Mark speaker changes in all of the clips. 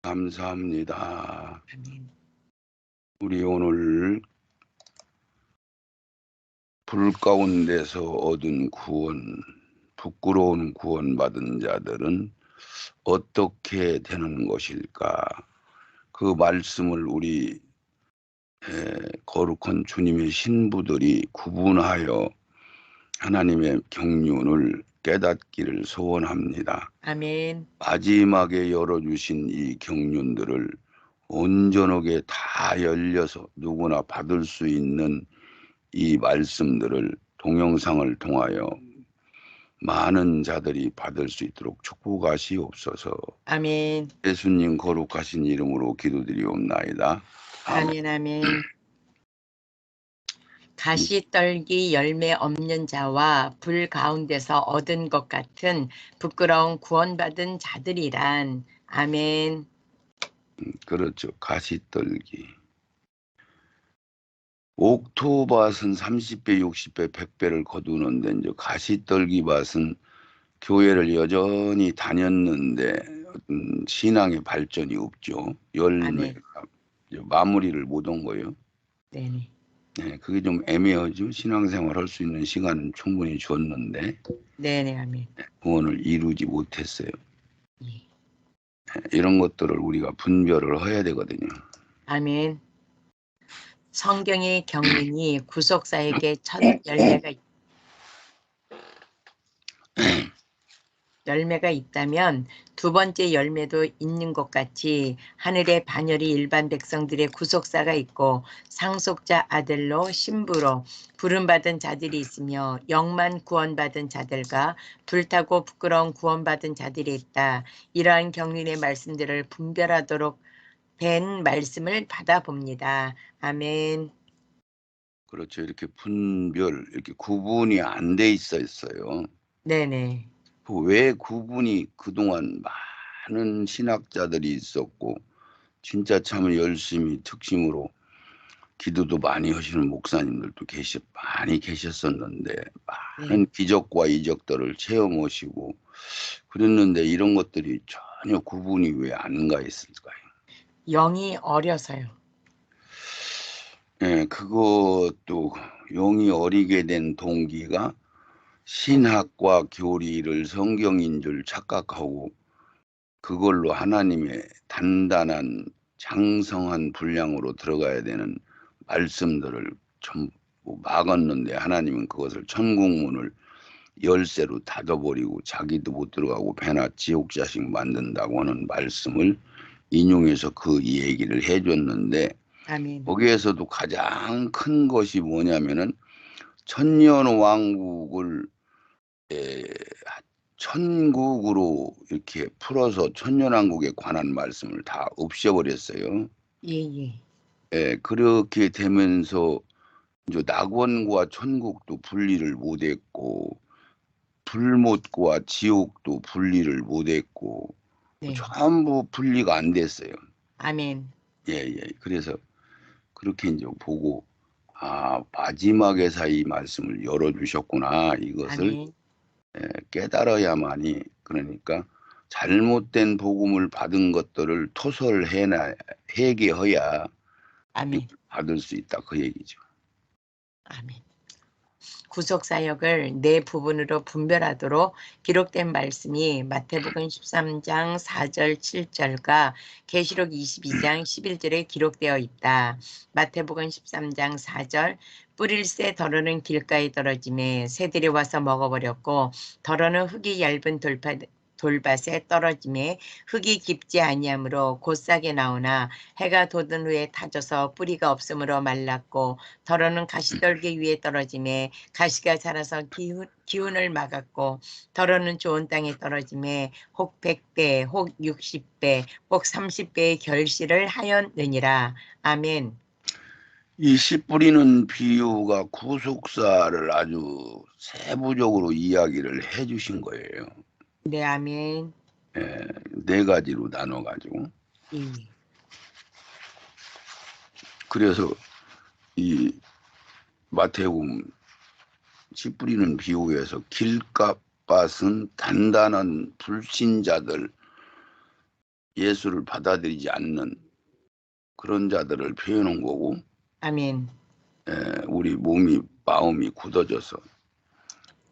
Speaker 1: 감사합니다.
Speaker 2: 아멘.
Speaker 1: 우리 오늘 불 가운데서 얻은 구원, 부끄러운 구원받은 자들은 어떻게 되는 것일까? 그 말씀을 우리 거룩한 주님의 신부들이 구분하여 하나님의 경륜을 깨닫기를 소원합니다.
Speaker 2: 아멘.
Speaker 1: 마지막에 열어주신 이 경륜들을 온전하게 다 열려서 누구나 받을 수 있는 이 말씀들을 동영상을 통하여 많은 자들이 받을 수 있도록 축복하시옵소서.
Speaker 2: 아멘.
Speaker 1: 예수님 거룩하신 이름으로 기도드리옵나이다. 아멘.
Speaker 2: 아멘. 아멘. 가시떨기 열매 없는 자와 불 가운데서 얻은 것 같은 부끄러운 구원받은 자들이란. 아멘.
Speaker 1: 그렇죠. 가시떨기. 옥토밭은 30배, 60배, 100배를 거두는데 이제 가시떨기밭은 교회를 여전히 다녔는데 신앙의 발전이 없죠.
Speaker 2: 아멘.
Speaker 1: 마무리를 못 한 거예요.
Speaker 2: 네네.
Speaker 1: 네, 그게 좀 애매하죠. 신앙생활 할 수 있는 시간은 충분히 줬는데
Speaker 2: 네네. 아멘.
Speaker 1: 구원을 이루지 못했어요.
Speaker 2: 예.
Speaker 1: 이런 것들을 우리가 분별을 해야 되거든요.
Speaker 2: 아멘. 성경의 경륜이 구속사에게 첫 열매가 있다면 두 번째 열매도 있는 것 같이 하늘의 반열이 일반 백성들의 구속사가 있고 상속자 아들로 신부로 부름받은 자들이 있으며 영만 구원받은 자들과 불타고 부끄러운 구원받은 자들이 있다. 이러한 경륜의 말씀들을 분별하도록 된 말씀을 받아봅니다. 아멘.
Speaker 1: 그렇죠. 이렇게 분별, 이렇게 구분이 안 돼 있었어요.
Speaker 2: 네네.
Speaker 1: 왜 구분이 그동안 많은 신학자들이 있었고 진짜 참 열심히 특심으로 기도도 많이 하시는 목사님들도 많이 계셨었는데 많은
Speaker 2: 네.
Speaker 1: 기적과 이적들을 체험하시고 그랬는데 이런 것들이 전혀 구분이 왜 안 가 있을까요?
Speaker 2: 영이 어려서요.
Speaker 1: 예, 그것도 영이 어리게 된 동기가 신학과 교리를 성경인 줄 착각하고 그걸로 하나님의 단단한 장성한 분량으로 들어가야 되는 말씀들을 전부 막았는데 하나님은 그것을 천국문을 열쇠로 닫아버리고 자기도 못 들어가고 배나 지옥 자식 만든다고 하는 말씀을 인용해서 그 얘기를 해줬는데
Speaker 2: 아멘.
Speaker 1: 거기에서도 가장 큰 것이 뭐냐면은 천년왕국을 천국으로 이렇게 풀어서 천년왕국에 관한 말씀을 다 없애버렸어요.
Speaker 2: 예예.
Speaker 1: 예, 그렇게 되면서 이제 낙원과 천국도 분리를 못했고 불못과 지옥도 분리를 못했고
Speaker 2: 네.
Speaker 1: 전부 분리가 안 됐어요.
Speaker 2: 아멘.
Speaker 1: 예, 예. 그래서 그렇게 이제 보고 마지막에서 이 말씀을 열어주셨구나. 이것을
Speaker 2: 아멘.
Speaker 1: 깨달아야만이 그러니까 잘못된 복음을 받은 것들을 회개해야
Speaker 2: 아멘.
Speaker 1: 받을 수 있다 그 얘기죠.
Speaker 2: 아멘. 구속사역을 네 부분으로 분별하도록 기록된 말씀이 마태복음 13장 4절 7절과 계시록 22장 11절에 기록되어 있다. 마태복음 13장 4절 뿌릴새 덜어는 길가에 떨어짐에 새들이 와서 먹어버렸고 덜어는 흙이 얇은 돌밭에 떨어짐에 흙이 깊지 아니하므로 곧싸게 나오나 해가 돋은 후에 타져서 뿌리가 없으므로 말랐고 덜어는 가시떨기 위에 떨어짐에 가시가 자라서 기운을 막았고 덜어는 좋은 땅에 떨어짐에 혹 100배 혹 60배 혹 30배의 결실을 하였느니라. 아멘.
Speaker 1: 이 씨 뿌리는 비유가 구속사를 아주 세부적으로 이야기를 해주신 거예요.
Speaker 2: 네. 아멘.
Speaker 1: 네 가지로 나눠가지고
Speaker 2: 예.
Speaker 1: 그래서 이 마태복음 씨 뿌리는 비유에서 길값밭은 단단한 불신자들 예수를 받아들이지 않는 그런 자들을 표현한 거고,
Speaker 2: 아멘.
Speaker 1: 우리 마음이 굳어져서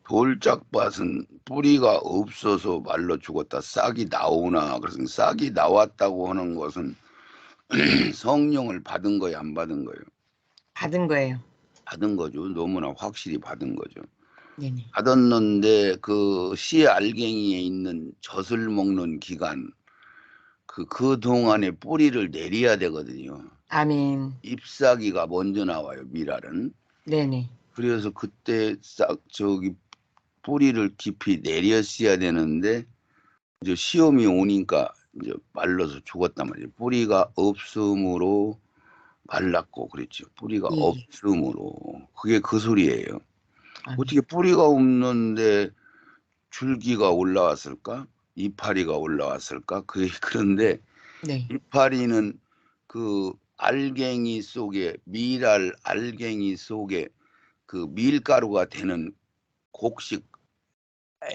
Speaker 1: 돌짝밭은 뿌리가 없어서 말로 죽었다. 싹이 나오나. 그래서 싹이 나왔다고 하는 것은 성령을 받은 거예요, 안 받은 거예요?
Speaker 2: 받은 거예요.
Speaker 1: 받은 거죠. 너무나 확실히 받은 거죠.
Speaker 2: 네네.
Speaker 1: 받았는데 그 씨 알갱이에 있는 젖을 먹는 기간, 그 동안에 뿌리를 내려야 되거든요.
Speaker 2: 아멘.
Speaker 1: 잎사귀가 먼저 나와요, 미랄은.
Speaker 2: 네네.
Speaker 1: 그래서 그때 뿌리를 깊이 내렸어야 되는데, 이제 시험이 오니까 이제 말라서 죽었단 말이에요. 뿌리가 없음으로 말랐고, 그랬죠. 뿌리가
Speaker 2: 예.
Speaker 1: 없음으로. 그게 그 소리예요.
Speaker 2: 아멘.
Speaker 1: 어떻게 뿌리가 없는데 줄기가 올라왔을까? 이파리가 올라왔을까? 그런데
Speaker 2: 네.
Speaker 1: 이파리는 그 알갱이 속에, 밀알 알갱이 속에 그 밀가루가 되는 곡식,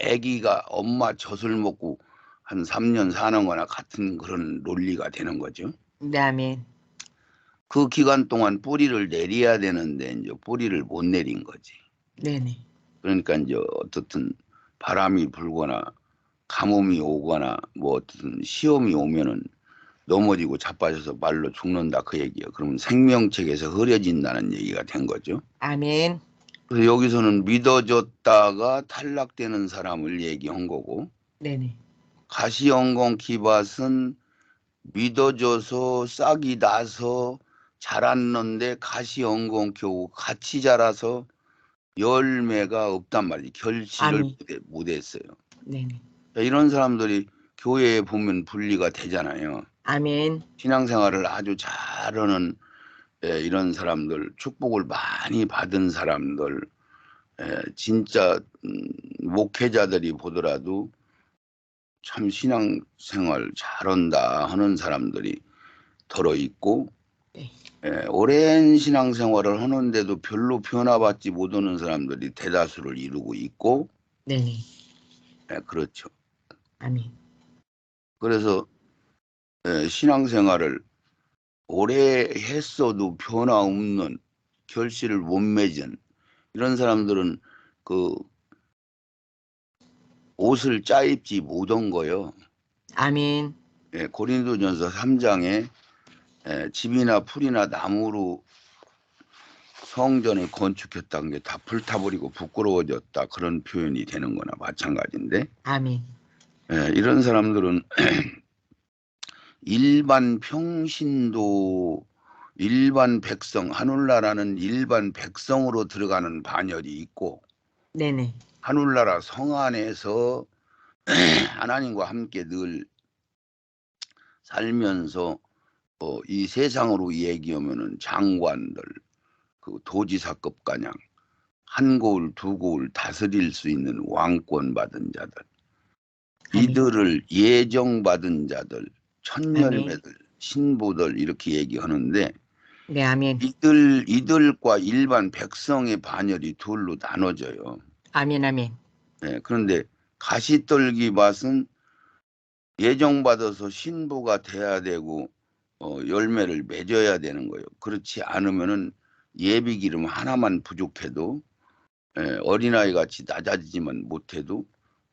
Speaker 1: 아기가 엄마 젖을 먹고 한 3년 사는 거나 같은 그런 논리가 되는 거죠.
Speaker 2: 네, 아멘.
Speaker 1: 그 기간 동안 뿌리를 내려야 되는데 이제 뿌리를 못 내린 거지.
Speaker 2: 네네.
Speaker 1: 그러니까 이제 어떻든 바람이 불거나 가뭄이 오거나 뭐 어떤 시험이 오면은 넘어지고 자빠져서 말로 죽는다, 그 얘기예요. 그러면 생명책에서 흐려진다는 얘기가 된 거죠.
Speaker 2: 아멘.
Speaker 1: 그래서 여기서는 믿어졌다가 탈락되는 사람을 얘기한 거고,
Speaker 2: 네네.
Speaker 1: 가시영건 기밭은 믿어져서 싹이 나서 자랐는데 가시영건 겨우 같이 자라서 열매가 없단 말이에요. 결실을
Speaker 2: 아멘.
Speaker 1: 못했어요.
Speaker 2: 네네.
Speaker 1: 이런 사람들이 교회에 보면 분리가 되잖아요.
Speaker 2: 아멘.
Speaker 1: 신앙생활을 아주 잘하는 이런 사람들, 축복을 많이 받은 사람들, 진짜 목회자들이 보더라도 참 신앙생활 잘한다 하는 사람들이 덜어 있고,
Speaker 2: 네.
Speaker 1: 오랜 신앙생활을 하는데도 별로 변화받지 못하는 사람들이 대다수를 이루고 있고,
Speaker 2: 네네.
Speaker 1: 그렇죠.
Speaker 2: 아멘.
Speaker 1: 그래서 신앙생활을 오래 했어도 변화 없는, 결실을 못 맺은 이런 사람들은 그 옷을 짜입지 못한 거요.
Speaker 2: 아멘.
Speaker 1: 고린도전서 3장에 집이나 풀이나 나무로 성전을 건축했다는 게 다 불타버리고 부끄러워졌다, 그런 표현이 되는 거나 마찬가지인데,
Speaker 2: 아멘.
Speaker 1: 이런 사람들은 일반 평신도, 일반 백성, 하늘나라는 일반 백성으로 들어가는 반열이 있고,
Speaker 2: 네네.
Speaker 1: 하늘나라 성 안에서 하나님과 함께 늘 살면서 이 세상으로 얘기하면은 장관들, 그 도지사급 가량, 한 고을 두 고을 다스릴 수 있는 왕권 받은 자들,
Speaker 2: 아멘.
Speaker 1: 이들을 예정받은 자들,
Speaker 2: 아멘.
Speaker 1: 천열매들, 신부들, 이렇게 얘기하는데,
Speaker 2: 네, 아멘.
Speaker 1: 이들과 일반 백성의 반열이 둘로 나눠져요.
Speaker 2: 아멘. 아멘.
Speaker 1: 그런데 가시떨기 밭은 예정받아서 신부가 돼야 되고 열매를 맺어야 되는 거예요. 그렇지 않으면은 예비 기름 하나만 부족해도, 어린아이 같이 낮아지지만 못해도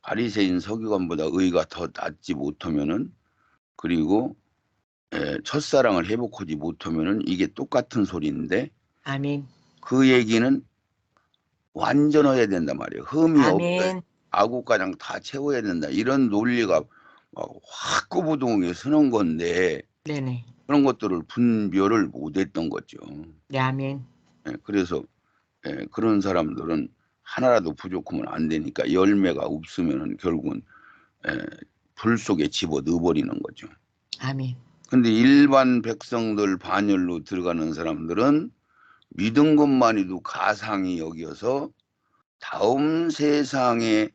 Speaker 1: 바리새인 서기관보다 의가 더 낫지 못하면은, 그리고 첫사랑을 회복하지 못하면은 이게 똑같은 소리인데,
Speaker 2: 아멘.
Speaker 1: 그 얘기는 완전해야 된단 말이에요. 흠이 없어야,
Speaker 2: 아멘.
Speaker 1: 아구가장 다 채워야 된다, 이런 논리가 막 확고부동하게 서는 건데,
Speaker 2: 네네.
Speaker 1: 그런 것들을 분별을 못했던 거죠.
Speaker 2: 네, 아멘.
Speaker 1: 그래서 그런 사람들은 하나라도 부족하면 안 되니까 열매가 없으면은 결국은 불 속에 집어 넣어버리는 거죠.
Speaker 2: 아멘.
Speaker 1: 근데 일반 백성들 반열로 들어가는 사람들은 믿은 것만이도 가상이 여겨서 다음 세상에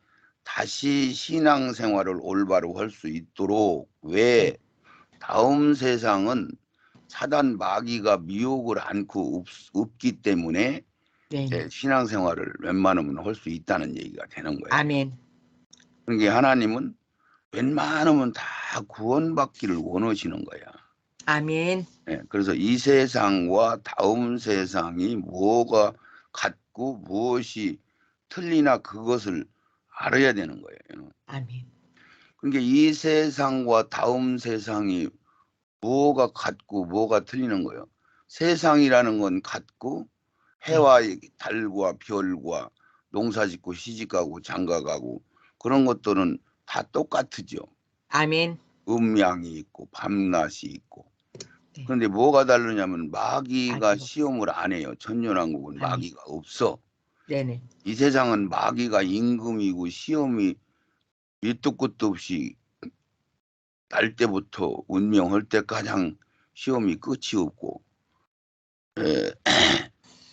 Speaker 1: 다시 신앙생활을 올바로 할 수 있도록, 왜? 다음 세상은 사단 마귀가 미혹을 않고 없기 때문에
Speaker 2: 네네.
Speaker 1: 신앙생활을 웬만하면 할 수 있다는 얘기가 되는 거예요.
Speaker 2: 아멘.
Speaker 1: 그러니까 하나님은 웬만하면 다 구원받기를 원하시는 거야.
Speaker 2: 아멘.
Speaker 1: 예, 그래서 이 세상과 다음 세상이 뭐가 같고 무엇이 틀리나 그것을 알아야 되는 거예요.
Speaker 2: 아멘.
Speaker 1: 그러니까 이 세상과 다음 세상이 뭐가 같고 뭐가 틀리는 거예요. 세상이라는 건 같고 해와 달과 별과 농사짓고 시집가고 장가가고 그런 것들은 다 똑같으죠.
Speaker 2: 아멘.
Speaker 1: 음양이 있고 밤낮이 있고.
Speaker 2: 네.
Speaker 1: 그런데 뭐가 다르냐면 마귀가
Speaker 2: 마귀가
Speaker 1: 시험을 안 해요. 천년왕국은
Speaker 2: 아멘.
Speaker 1: 마귀가 없어.
Speaker 2: 네네.
Speaker 1: 이 세상은 마귀가 임금이고 시험이 밑도 끝도 없이 날 때부터 운명할 때까지 시험이 끝이 없고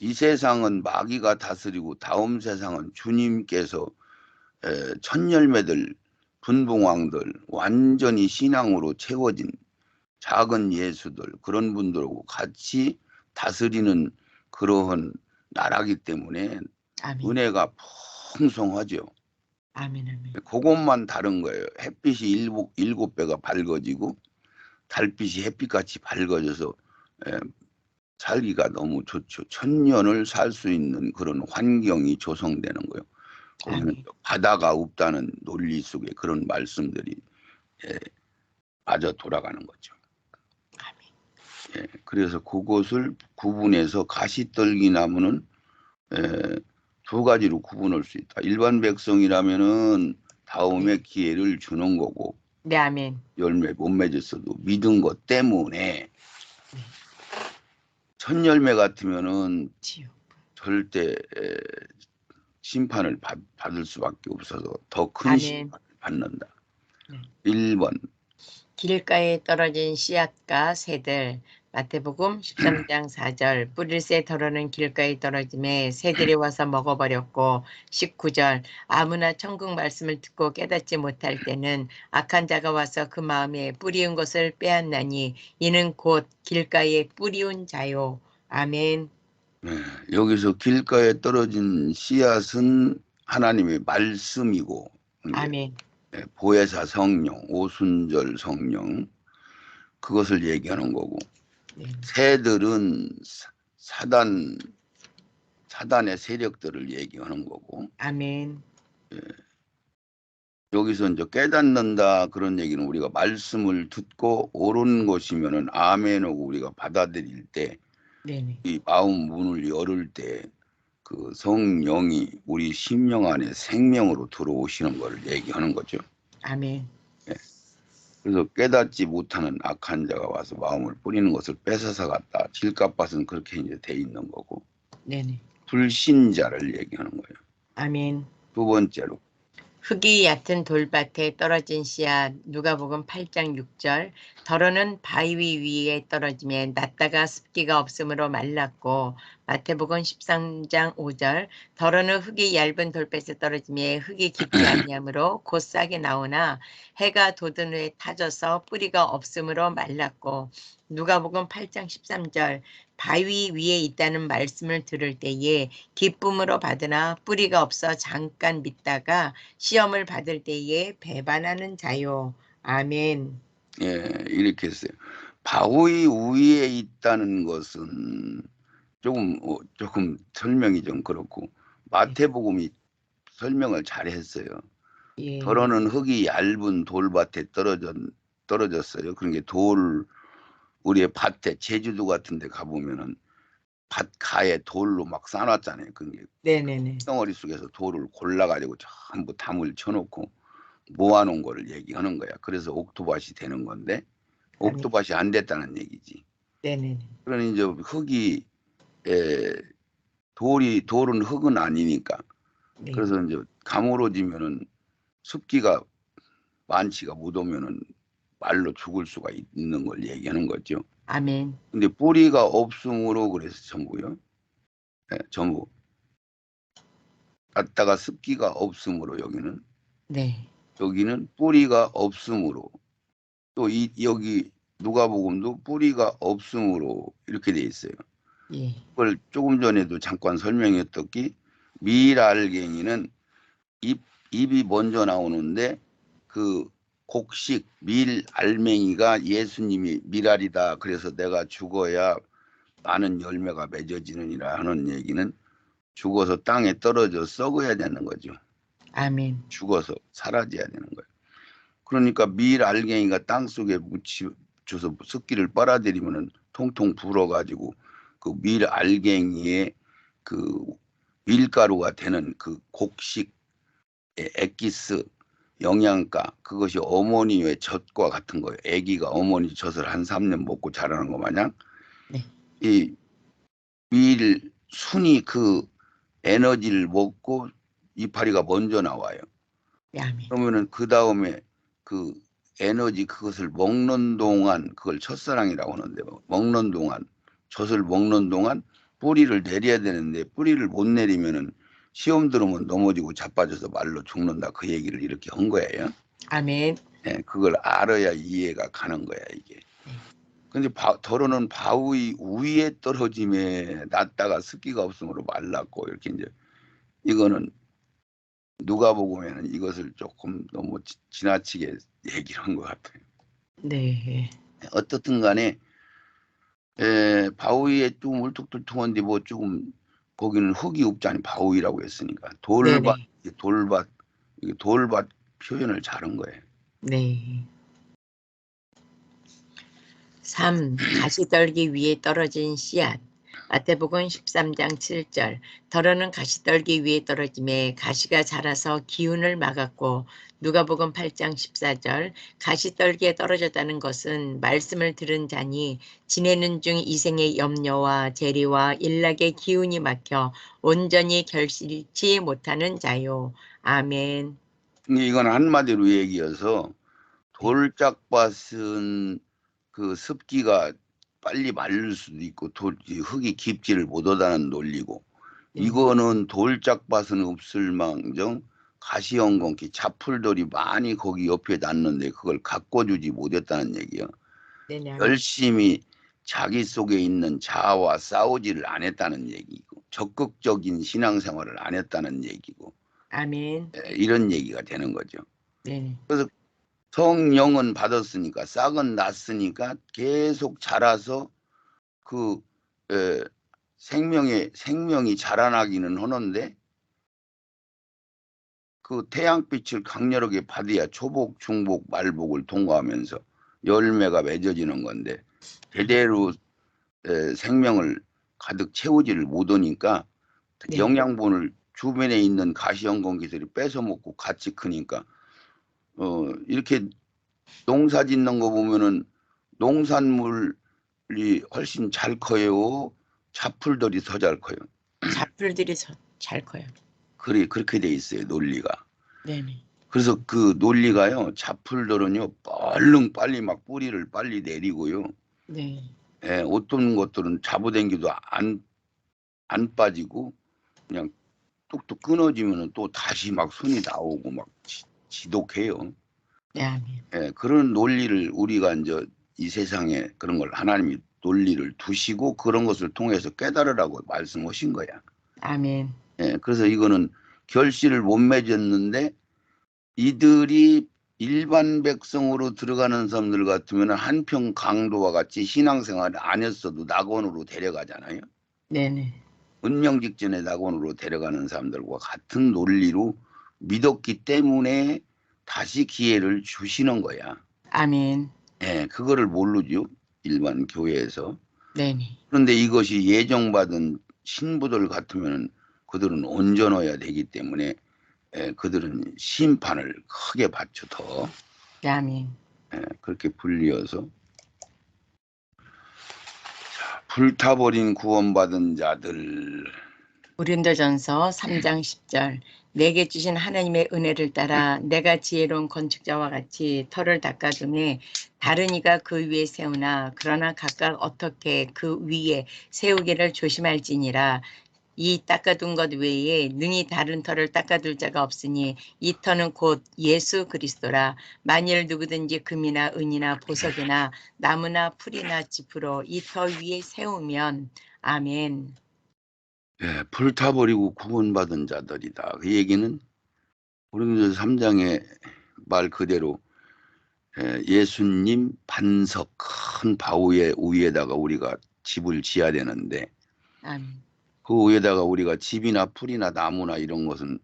Speaker 1: 이 세상은 마귀가 다스리고 다음 세상은 주님께서 천열매들 분봉왕들 완전히 신앙으로 채워진 작은 예수들 그런 분들하고 같이 다스리는 그러한 나라기 때문에
Speaker 2: 아멘.
Speaker 1: 은혜가 풍성하죠.
Speaker 2: 아멘. 아멘.
Speaker 1: 그것만 다른 거예요. 햇빛이 일곱 배가 밝아지고 달빛이 햇빛같이 밝아져서 살기가 너무 좋죠. 천년을 살 수 있는 그런 환경이 조성되는 거예요. 거기는
Speaker 2: 아멘.
Speaker 1: 바다가 없다는 논리 속에 그런 말씀들이 빠져 돌아가는 거죠.
Speaker 2: 아멘.
Speaker 1: 그래서 그것을 구분해서 가시떨기나무는 두 가지로 구분할 수 있다. 일반 백성이라면은 다음에 기회를 주는 거고
Speaker 2: 네, 아멘.
Speaker 1: 열매 못 맺었어도 믿은 것 때문에 첫 열매 같으면은
Speaker 2: 지요.
Speaker 1: 절대 심판을 받을 수밖에 없어서 더 큰
Speaker 2: 아멘.
Speaker 1: 심판을 받는다.
Speaker 2: 네.
Speaker 1: 1번
Speaker 2: 길가에 떨어진 씨앗과 새들. 마태복음 13장 4절. 뿌릴 새 덜어는 길가에 떨어짐에 새들이 와서 먹어버렸고 19절. 아무나 천국 말씀을 듣고 깨닫지 못할 때는 악한 자가 와서 그 마음에 뿌리운 것을 빼앗나니 이는 곧 길가에 뿌리운 자요. 아멘.
Speaker 1: 여기서 길가에 떨어진 씨앗은 하나님의 말씀이고
Speaker 2: 아멘.
Speaker 1: 보혜사 성령, 오순절 성령 그것을 얘기하는 거고
Speaker 2: 네.
Speaker 1: 새들은 사단의 세력들을 얘기하는 거고
Speaker 2: 아멘.
Speaker 1: 여기서 이제 깨닫는다 그런 얘기는 우리가 말씀을 듣고 옳은 것이면은 아멘하고 우리가 받아들일 때
Speaker 2: 네네.
Speaker 1: 이 마음 문을 열을 때 그 성령이 우리 심령 안에 생명으로 들어오시는 것을 얘기하는 거죠.
Speaker 2: 아멘.
Speaker 1: 그래서 깨닫지 못하는 악한 자가 와서 마음을 뿌리는 것을 뺏어서 갔다. 질값밭은 그렇게 이제 돼 있는 거고.
Speaker 2: 네네.
Speaker 1: 불신자를 얘기하는 거예요.
Speaker 2: 아멘.
Speaker 1: 두 번째로
Speaker 2: 흙이 얕은 돌밭에 떨어진 씨앗. 누가복음 8장 6절. 덜어는 바위 위에 떨어지면 낮다가 습기가 없으므로 말랐고. 마태복음 13장 5절. 덜어는 흙이 얇은 돌밭에 떨어지면 흙이 깊지 아니하므로 곧 싹이 나오나 해가 돋은 후에 타져서 뿌리가 없으므로 말랐고. 누가복음 8장 13절. 바위 위에 있다는 말씀을 들을 때에 기쁨으로 받으나 뿌리가 없어 잠깐 믿다가 시험을 받을 때에 배반하는 자요. 아멘.
Speaker 1: 이렇게 했어요. 바위 위에 있다는 것은 조금 설명이 좀 그렇고 마태복음이 설명을 잘했어요.
Speaker 2: 예.
Speaker 1: 덜어는 흙이 얇은 돌밭에 떨어졌어요. 그런 게 우리의 밭에 제주도 같은 데 가보면은 밭 가에 돌로 막 쌓아놨잖아요. 그게
Speaker 2: 네네네.
Speaker 1: 덩어리 속에서 돌을 골라가지고 전부 담을 쳐놓고 모아놓은 거를 얘기하는 거야. 그래서 옥토밭이 되는 건데
Speaker 2: 아멘.
Speaker 1: 옥토밭이 안 됐다는 얘기지.
Speaker 2: 네네네.
Speaker 1: 그러니 이제 흙이 돌은 흙은 아니니까.
Speaker 2: 네.
Speaker 1: 그래서 이제 가물어지면은 습기가 많지가 묻으면은 말로 죽을 수가 있는 걸 얘기하는 거죠.
Speaker 2: 아멘.
Speaker 1: 근데 뿌리가 없음으로 그래서 전부요. 전부. 갖다가 습기가 없음으로
Speaker 2: 네.
Speaker 1: 여기는 뿌리가 없음으로 또 여기 누가복음도 뿌리가 없음으로 이렇게 돼 있어요.
Speaker 2: 예.
Speaker 1: 그걸 조금 전에도 잠깐 설명했더니 밀알갱이는 잎이 먼저 나오는데 그 곡식 밀 알맹이가 예수님이 밀알이다. 그래서 내가 죽어야 많은 열매가 맺어지느니라 하는 얘기는 죽어서 땅에 떨어져 썩어야 되는 거죠.
Speaker 2: 아멘.
Speaker 1: 죽어서 사라져야 되는 거예요. 그러니까 밀 알갱이가 땅 속에 묻혀서 습기를 빨아들이면은 통통 불어가지고 그 밀 알갱이의 그 밀가루가 되는 그 곡식의 엑기스 영양가, 그것이 어머니의 젖과 같은 거예요. 아기가 어머니 젖을 한 3년 먹고 자라는 것 마냥
Speaker 2: 네.
Speaker 1: 이 밀 순이 그 에너지를 먹고 이파리가 먼저 나와요.
Speaker 2: 아멘.
Speaker 1: 그러면은 그 다음에 그 에너지 그것을 먹는 동안, 그걸 첫사랑이라고 하는데, 먹는 동안, 젖을 먹는 동안 뿌리를 내려야 되는데 뿌리를 못 내리면은 시험 들으면 넘어지고 자빠져서 말로 죽는다, 그 얘기를 이렇게 한 거예요.
Speaker 2: 아멘.
Speaker 1: 예, 그걸 알아야 이해가 가는 거야 이게.
Speaker 2: 네.
Speaker 1: 근데 더러는 바위 위에 떨어짐에 낫다가 습기가 없으므로 말랐고, 이렇게 이제 이거는 누가복음에는 이것을 조금 너무 지나치게 얘기를 한 것 같아요.
Speaker 2: 네.
Speaker 1: 어떻든 간에 바위에 좀 울퉁불퉁한데 뭐 조금 거기는 흙이 없잖아요. 바위라고 했으니까 돌밭,
Speaker 2: 네네.
Speaker 1: 돌밭 표현을 잘한 거예요.
Speaker 2: 네. 3. 가시떨기 위에 떨어진 씨앗. 마태복음 13장 7절. 더러는 가시떨기 위에 떨어짐에 가시가 자라서 기운을 막았고, 누가복음 8장 14절. 가시떨기에 떨어졌다는 것은 말씀을 들은 자니 지내는 중 이생의 염려와 재리와 일락의 기운이 막혀 온전히 결실치 못하는 자요. 아멘.
Speaker 1: 이건 한마디로 얘기해서
Speaker 2: 네.
Speaker 1: 돌짝밭은 그 습기가 빨리 마를 수도 있고 흙이 깊지를 못하다는 논리고,
Speaker 2: 네.
Speaker 1: 이거는 돌짝밭은 없을망정 가시엉겅퀴 잡풀들이 많이 거기 옆에 났는데 그걸 가꿔주지 못했다는 얘기야.
Speaker 2: 네네.
Speaker 1: 열심히 자기 속에 있는 자아와 싸우지를 안 했다는 얘기고, 적극적인 신앙생활을 안 했다는 얘기고,
Speaker 2: 아멘.
Speaker 1: 이런 얘기가 되는 거죠.
Speaker 2: 네.
Speaker 1: 그래서 성령은 받았으니까, 싹은 났으니까 계속 자라서 그 생명이 자라나기는 하는데, 그 태양빛을 강렬하게 받아야 초복, 중복, 말복을 통과하면서 열매가 맺어지는 건데, 제대로 생명을 가득 채우지를 못하니까
Speaker 2: 네.
Speaker 1: 영양분을 주변에 있는 가시형공기들이 뺏어 먹고 같이 크니까 이렇게 농사 짓는 거 보면은 농산물이 훨씬 잘 커요. 잡풀들이 더 잘 커요.
Speaker 2: 잡풀들이 잘 커요.
Speaker 1: 그렇게 돼 있어요, 논리가.
Speaker 2: 네네.
Speaker 1: 그래서 그 논리가요, 잡풀들은요 얼른 빨리 막 뿌리를 빨리 내리고요.
Speaker 2: 네.
Speaker 1: 어떤 것들은 잡아당겨도 안 빠지고 그냥 뚝뚝 끊어지면은 또 다시 막 순이 나오고 막 지독해요.
Speaker 2: 네, 아멘.
Speaker 1: 그런 논리를 우리가 이제 이 세상에 그런 걸 하나님이 논리를 두시고 그런 것을 통해서 깨달으라고 말씀하신 거야.
Speaker 2: 아멘.
Speaker 1: 그래서 이거는 결실을 못 맺었는데, 이들이 일반 백성으로 들어가는 사람들 같으면 한평 강도와 같이 신앙생활을 안 했어도 낙원으로 데려가잖아요.
Speaker 2: 네네.
Speaker 1: 은명직전의 낙원으로 데려가는 사람들과 같은 논리로 믿었기 때문에 다시 기회를 주시는 거야.
Speaker 2: 아멘.
Speaker 1: 그거를 모르죠, 일반 교회에서.
Speaker 2: 네네.
Speaker 1: 그런데 이것이 예정받은 신부들 같으면 그들은 온전해야 되기 때문에 그들은 심판을 크게 받죠, 더.
Speaker 2: 아멘.
Speaker 1: 그렇게 불리어서 불타버린 구원받은 자들.
Speaker 2: 고린도전서 3장 10절. 내게 주신 하나님의 은혜를 따라 내가 지혜로운 건축자와 같이 터를 닦아둠에 다른 이가 그 위에 세우나 그러나 각각 어떻게 그 위에 세우기를 조심할지니라. 이 닦아둔 것 외에 능히 다른 터를 닦아둘 자가 없으니 이 터는 곧 예수 그리스도라. 만일 누구든지 금이나 은이나 보석이나 나무나 풀이나 짚으로 이 터 위에 세우면 아멘.
Speaker 1: 불타버리고 구원받은 자들이다. 그 얘기는 고린도서 3장의 말 그대로 예수님 반석 큰 바위 위에다가 우리가 집을 지어야 되는데
Speaker 2: 아멘.
Speaker 1: 그 위에다가 우리가 집이나 풀이나 나무나 이런 것은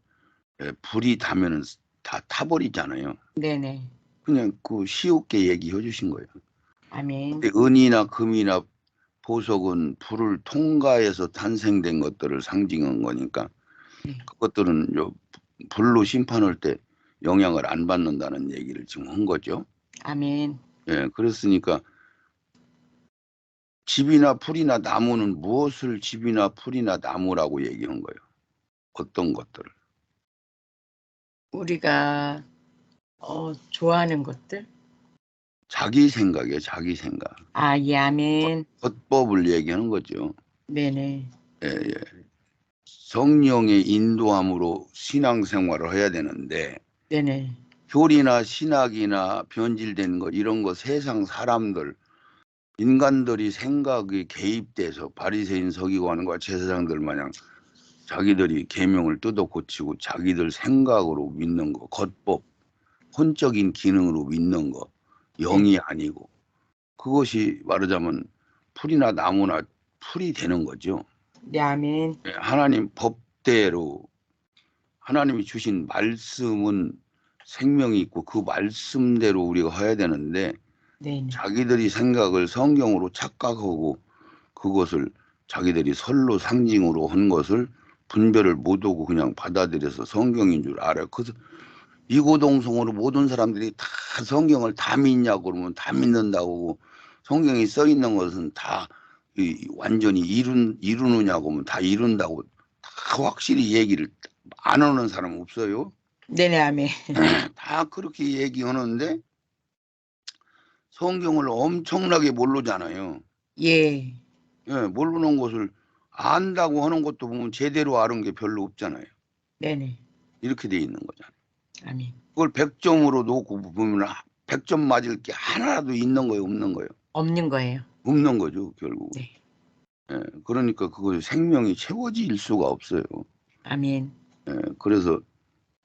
Speaker 1: 불이 타면은 다 타버리잖아요.
Speaker 2: 네네.
Speaker 1: 그냥 그 쉬우게 얘기해 주신 거예요.
Speaker 2: 아멘.
Speaker 1: 근데 은이나 금이나 보석은 불을 통과해서 탄생된 것들을 상징한 거니까
Speaker 2: 네.
Speaker 1: 그것들은 불로 심판할 때 영향을 안 받는다는 얘기를 지금 한 거죠.
Speaker 2: 아멘.
Speaker 1: 예, 그랬으니까 집이나 풀이나 나무는 무엇을 집이나 풀이나 나무라고 얘기한 거예요. 어떤 것들을.
Speaker 2: 우리가 좋아하는 것들?
Speaker 1: 자기 생각이에요. 자기 생각.
Speaker 2: 아, 예, 아멘.
Speaker 1: 겉법을 얘기하는 거죠.
Speaker 2: 네네.
Speaker 1: 예, 예. 성령의 인도함으로 신앙생활을 해야 되는데
Speaker 2: 네네.
Speaker 1: 교리나 신학이나 변질된 것 이런 거 세상 사람들 인간들이 생각이 개입돼서 바리새인 서기관과 제사장들 마냥 자기들이 계명을 뜯어 고치고 자기들 생각으로 믿는 거 겉법 혼적인 기능으로 믿는 거
Speaker 2: 네.
Speaker 1: 영이 아니고 그것이 말하자면 풀이나 나무나 풀이 되는 거죠.
Speaker 2: 네, 아멘.
Speaker 1: 하나님 법대로 하나님이 주신 말씀은 생명이 있고 그 말씀대로 우리가 해야 되는데
Speaker 2: 네네.
Speaker 1: 자기들이 생각을 성경으로 착각하고 그것을 자기들이 설로 상징으로 한 것을 분별을 못하고 그냥 받아들여서 성경인 줄 알아요. 그래서 이고동성으로 모든 사람들이 다 성경을 다 믿냐고 그러면 다 믿는다고 성경에 써 있는 것은 다 완전히 이루느냐고 하면 다 이룬다고 다 확실히 얘기를 안 하는 사람 없어요.
Speaker 2: 네네, 아멘.
Speaker 1: 다 그렇게 얘기하는데 성경을 엄청나게 모르잖아요.
Speaker 2: 예.
Speaker 1: 예, 모르는 것을 안다고 하는 것도 보면 제대로 아는 게 별로 없잖아요.
Speaker 2: 네네.
Speaker 1: 이렇게 돼 있는 거잖아요.
Speaker 2: 아멘.
Speaker 1: 그걸 100점으로 놓고 보면 100점 맞을 게 하나라도 있는 거예요, 없는 거예요?
Speaker 2: 없는 거예요.
Speaker 1: 없는 거죠, 결국.
Speaker 2: 네.
Speaker 1: 예, 그러니까 그거 생명이 채워질 수가 없어요.
Speaker 2: 아멘.
Speaker 1: 예, 그래서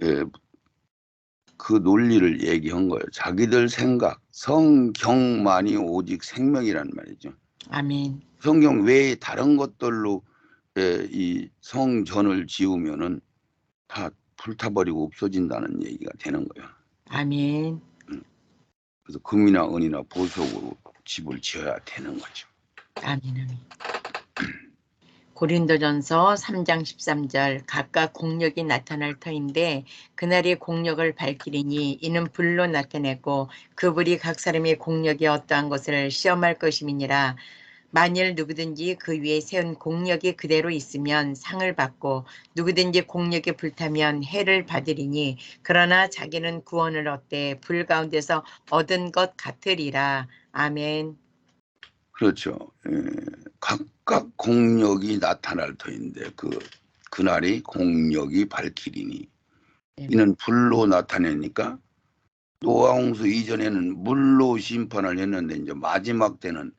Speaker 1: 예, 그 논리를 얘기한 거예요. 자기들 생각, 성경만이 오직 생명이란 말이죠.
Speaker 2: 아멘.
Speaker 1: 성경 외에 다른 것들로 이 성전을 지으면은 다 불타버리고 없어진다는 얘기가 되는 거예요.
Speaker 2: 아멘.
Speaker 1: 그래서 금이나 은이나 보석으로 집을 지어야 되는 거죠.
Speaker 2: 아멘. 아멘. 고린도전서 3장 13절 각각 공력이 나타날 터인데 그날의 공력을 밝히리니 이는 불로 나타내고 그 불이 각 사람의 공력이 어떠한 것을 시험할 것임이니라. 만일 누구든지 그 위에 세운 공력이 그대로 있으면 상을 받고 누구든지 공력이 불타면 해를 받으리니 그러나 자기는 구원을 얻되 불 가운데서 얻은 것 같으리라. 아멘.
Speaker 1: 그렇죠. 각각 공력이 나타날 터인데 그날이 공력이 밝히리니
Speaker 2: 네.
Speaker 1: 이는 불로 나타내니까 노아홍수 이전에는 물로 심판을 했는데 이제 마지막 때는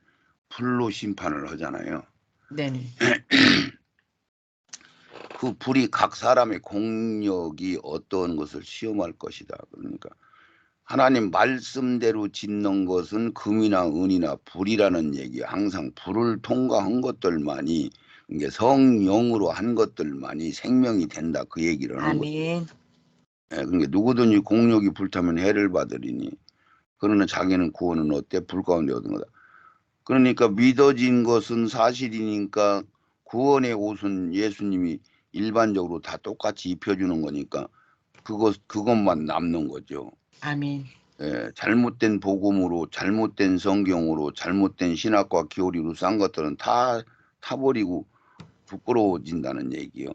Speaker 1: 불로 심판을 하잖아요.
Speaker 2: 네네.
Speaker 1: 그 불이 각 사람의 공력이 어떤 것을 시험할 것이다. 그러니까 하나님 말씀대로 짓는 것은 금이나 은이나 불이라는 얘기. 항상 불을 통과한 것들만이 이게 성령으로 한 것들만이 생명이 된다. 그 얘기를 하는 거죠.
Speaker 2: 아멘.
Speaker 1: 그러니까 누구든지 공력이 불타면 해를 받으리니 그러나 자기는 구원은 어때? 불 가운데 얻은 거다. 그러니까 믿어진 것은 사실이니까 구원의 옷은 예수님이 일반적으로 다 똑같이 입혀주는 거니까 그것만 남는 거죠.
Speaker 2: 아멘.
Speaker 1: 잘못된 복음으로 잘못된 성경으로 잘못된 신학과 교리로 싼 것들은 다 타버리고 부끄러워진다는 얘기요.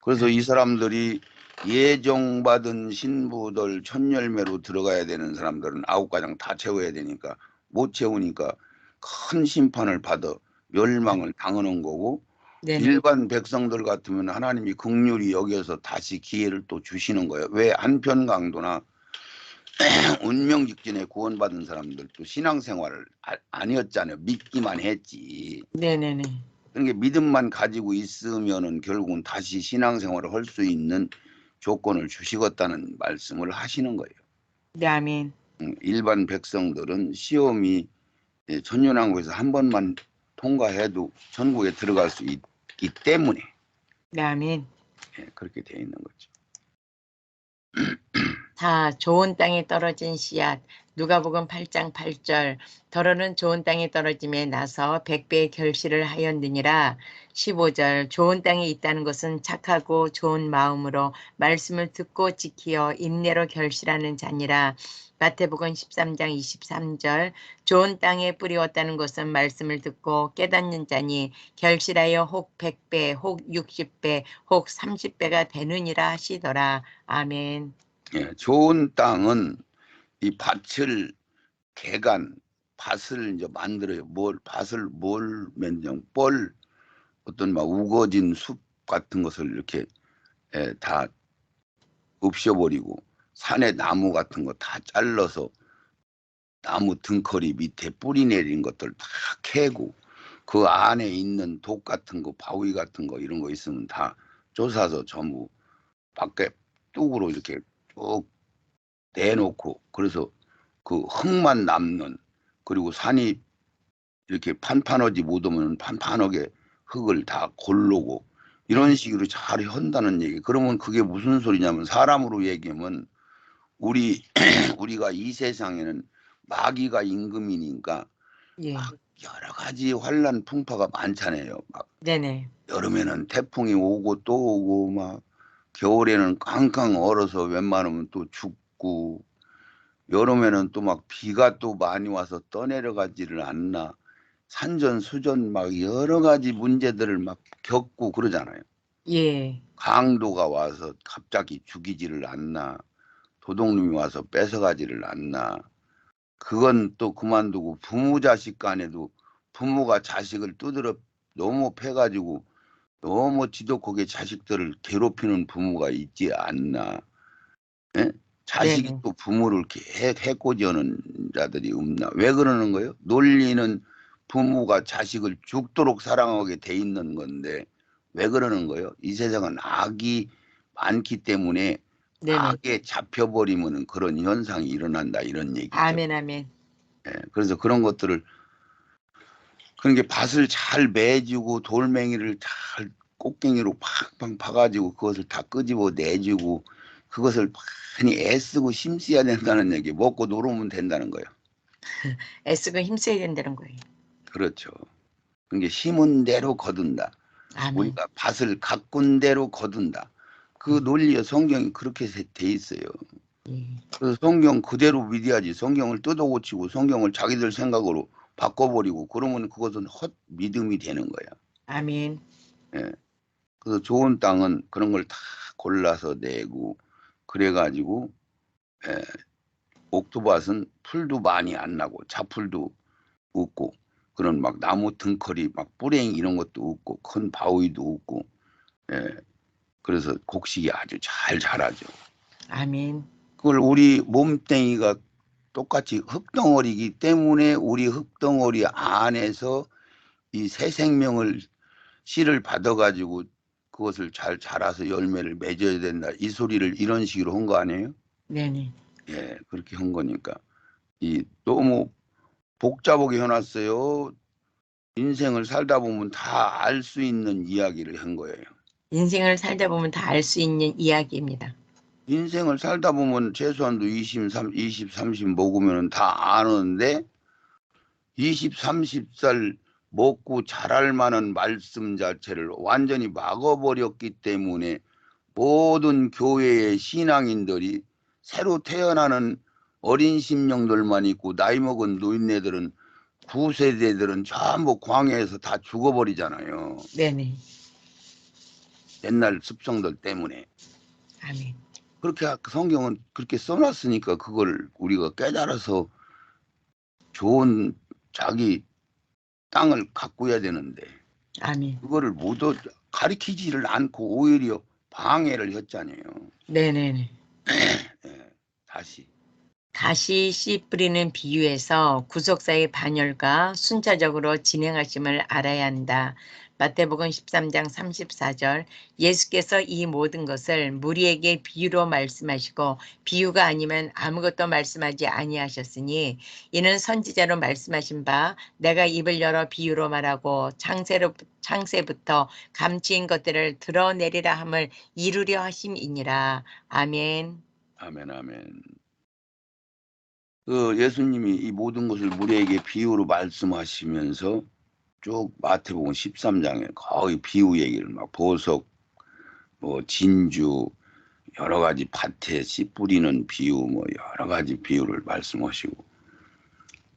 Speaker 1: 그래서 이 사람들이 예정받은 신부들 천열매로 들어가야 되는 사람들은 9가장 다 채워야 되니까 못 채우니까 큰 심판을 받아 멸망을 당하는 거고
Speaker 2: 네네.
Speaker 1: 일반 백성들 같으면 하나님이 긍휼히 여겨서 다시 기회를 또 주시는 거예요. 왜 한편 강도나 운명 직전에 구원받은 사람들도 신앙생활을 아니었잖아요. 믿기만 했지.
Speaker 2: 네네네.
Speaker 1: 그러니까 믿음만 가지고 있으면은 결국은 다시 신앙생활을 할 수 있는 조건을 주시겠다는 말씀을 하시는 거예요.
Speaker 2: 네, 아멘.
Speaker 1: 일반 백성들은 시험이 천년왕국에서 한 번만 통과해도 천국에 들어갈 수 있기 때문에
Speaker 2: 네, 아멘.
Speaker 1: 그렇게 되어 있는 거죠.
Speaker 2: 자, 좋은 땅에 떨어진 씨앗. 누가복음 8장 8절. 더러는 좋은 땅에 떨어짐에 나서 100배의 결실을 하였느니라. 15절. 좋은 땅에 있다는 것은 착하고 좋은 마음으로 말씀을 듣고 지키어 인내로 결실하는 자니라. 마태복음 13장 23절. 좋은 땅에 뿌리웠다는 것은 말씀을 듣고 깨닫는 자니 결실하여 혹 100배, 혹 60배, 혹 30배가 되느니라 하시더라. 아멘.
Speaker 1: 좋은 땅은 이 밭을 개간 밭을 이제 만들어요. 밭을 뭘 만들냐? 뻘 어떤 막 우거진 숲 같은 것을 이렇게 다 없애버리고 산에 나무 같은 거 다 잘라서 나무 등커리 밑에 뿌리 내린 것들 다 캐고 그 안에 있는 독 같은 거 바위 같은 거 이런 거 있으면 다 쫓아서 전부 밖에 뚝으로 이렇게 쭉 내놓고 그래서 그 흙만 남는 그리고 산이 이렇게 판판하지 못하면 판판하게 흙을 다 고르고 이런 식으로 잘 한다는 얘기. 그러면 그게 무슨 소리냐면 사람으로 얘기하면 우리가 이 세상에는 마귀가 임금이니까
Speaker 2: 예.
Speaker 1: 막 여러 가지 환란 풍파가 많잖아요. 막
Speaker 2: 네네.
Speaker 1: 여름에는 태풍이 오고 또 오고 막 겨울에는 깡깡 얼어서 웬만하면 또 죽고 여름에는 또 막 비가 또 많이 와서 떠내려가지를 않나 산전수전 막 여러 가지 문제들을 막 겪고 그러잖아요.
Speaker 2: 예.
Speaker 1: 강도가 와서 갑자기 죽이지를 않나 도둑놈이 와서 뺏어가지를 않나 그건 또 그만두고 부모 자식 간에도 부모가 자식을 두드려 너무 패가지고 너무 지독하게 자식들을 괴롭히는 부모가 있지 않나. 예? 자식이
Speaker 2: 네네.
Speaker 1: 또 부모를 이렇게 해코지하는 자들이 없나. 왜 그러는 거예요? 논리는 부모가 자식을 죽도록 사랑하게 돼 있는 건데 왜 그러는 거예요? 이 세상은 악이 많기 때문에
Speaker 2: 네네.
Speaker 1: 악에 잡혀버리면 그런 현상이 일어난다 이런 얘기죠.
Speaker 2: 아멘, 아멘.
Speaker 1: 그래서 그런 것들을 그런 게 밭을 잘 매주고 돌멩이를 잘 꽃갱이로 팍팍 파가지고 그것을 다 끄집어 내주고 그것을 많이 애쓰고 힘써야 된다는 얘기. 먹고 놀으면 된다는 거예요.
Speaker 2: 애쓰고 힘써야 된다는 거예요.
Speaker 1: 그렇죠. 그게 심은 대로 거둔다.
Speaker 2: 아멘.
Speaker 1: 우리가 밭을 가꾼 대로 거둔다. 그
Speaker 2: 예.
Speaker 1: 논리에 성경이 그렇게 돼 있어요.
Speaker 2: 예.
Speaker 1: 그래서 성경 그대로 믿어야지. 성경을 뜯어고치고 성경을 자기들 생각으로 바꿔버리고 그러면 그것은 헛 믿음이 되는 거야.
Speaker 2: 아멘.
Speaker 1: 예. 그래서 좋은 땅은 그런 걸 다 골라서 내고 그래가지고 옥토밭은 풀도 많이 안 나고 자풀도 없고 그런 막 나무 등커리 막 뿌랭 이런 것도 없고 큰 바위도 없고 그래서 곡식이 아주 잘 자라죠.
Speaker 2: 아멘.
Speaker 1: 그걸 우리 몸뚱이가 똑같이 흙덩어리이기 때문에 우리 흙덩어리 안에서 이 새 생명을 씨를 받아가지고 그것을 잘 자라서 열매를 맺어야 된다. 이 소리를 이런 식으로 한 거 아니에요?
Speaker 2: 네네.
Speaker 1: 그렇게 한 거니까. 이 너무 복잡하게 해놨어요. 인생을 살다 보면 다 알 수 있는 이야기를 한 거예요.
Speaker 2: 인생을 살다 보면 다 알 수 있는 이야기입니다.
Speaker 1: 인생을 살다 보면 최소한도 20, 30 먹으면 다 아는데 20, 30살 먹고 자랄 만한 말씀 자체를 완전히 막아버렸기 때문에 모든 교회의 신앙인들이 새로 태어나는 어린 심령들만 있고 나이 먹은 노인네들은 9세대들은 전부 광야에서 다 죽어버리잖아요.
Speaker 2: 네네.
Speaker 1: 옛날 습성들 때문에.
Speaker 2: 아멘.
Speaker 1: 그렇게 성경은 그렇게 써놨으니까 그걸 우리가 깨달아서 좋은 자기 땅을 가꾸어야 되는데
Speaker 2: 아멘.
Speaker 1: 그거를 모두 가리키지를 않고 오히려 방해를 했잖아요.
Speaker 2: 네네네.
Speaker 1: 다시.
Speaker 2: 다시 씨 뿌리는 비유에서 구속사의 반열과 순차적으로 진행하심을 알아야 한다. 마태복음 13장 34절 예수께서 이 모든 것을 무리에게 비유로 말씀하시고 비유가 아니면 아무것도 말씀하지 아니하셨으니 이는 선지자로 말씀하신 바 내가 입을 열어 비유로 말하고 창세부터 감추인 것들을 드러내리라 함을 이루려 하심이니라. 아멘.
Speaker 1: 아멘, 아멘. 그 예수님이 이 모든 것을 우리에게 비유로 말씀하시면서 쭉 마태복음 13장에 거의 비유 얘기를 막 보석, 뭐 진주, 여러 가지 밭에 씨 뿌리는 비유, 뭐 여러 가지 비유를 말씀하시고